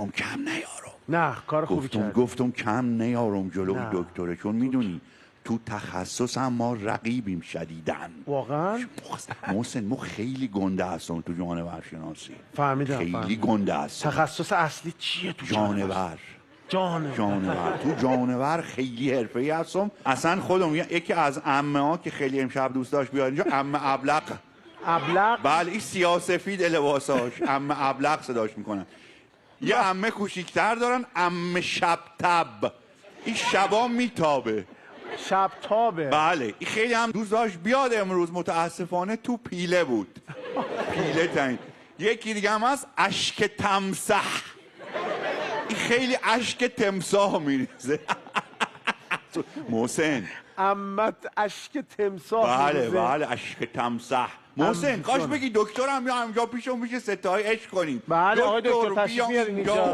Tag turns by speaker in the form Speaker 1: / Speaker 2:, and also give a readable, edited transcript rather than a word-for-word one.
Speaker 1: گفتم کم نیارم.
Speaker 2: نه کار خوبی کردی.
Speaker 1: گفتم کم نیارم جلوی
Speaker 2: نه.
Speaker 1: دکتره، چون میدونی تو تخصص هم ما رقیبیم شدیدن.
Speaker 2: واقعا
Speaker 1: محسن ما خیلی گنده هستم تو جانورشناسی.
Speaker 2: فهمیدم.
Speaker 1: خیلی گنده هستم.
Speaker 2: تخصص اصلی چیه تو
Speaker 1: جانور.
Speaker 2: جانور
Speaker 1: تو جانور خیلی حرفه‌ای هستم. اصلا خودم یکی از عمه ها که خیلی امشب دوست داشت بیاد اینجا، عمه ابلق. بله این سیاه‌سفید لباساش، عمه ابلق صداش میکنن. یه عمه کوچیک‌تر دارن، عمه شب‌تاب. این شبا میتابه.
Speaker 2: شب‌تابه.
Speaker 1: بله این خیلی هم دوست داشت بیاد امروز، متاسفانه تو پیله بود. پیله تنگ. یکی دیگه هم هست اشک تمسح. این خیلی اشک تمساح میریزه. محسن
Speaker 2: عمت اشک تمساح
Speaker 1: بله
Speaker 2: میریزه.
Speaker 1: بله اشک تمسح. محسن کاش بگی دکترم یا همجا پیشم میشه ستایی عشق کنیم.
Speaker 2: بله آقای دکتر تشریف بیارین اینجا.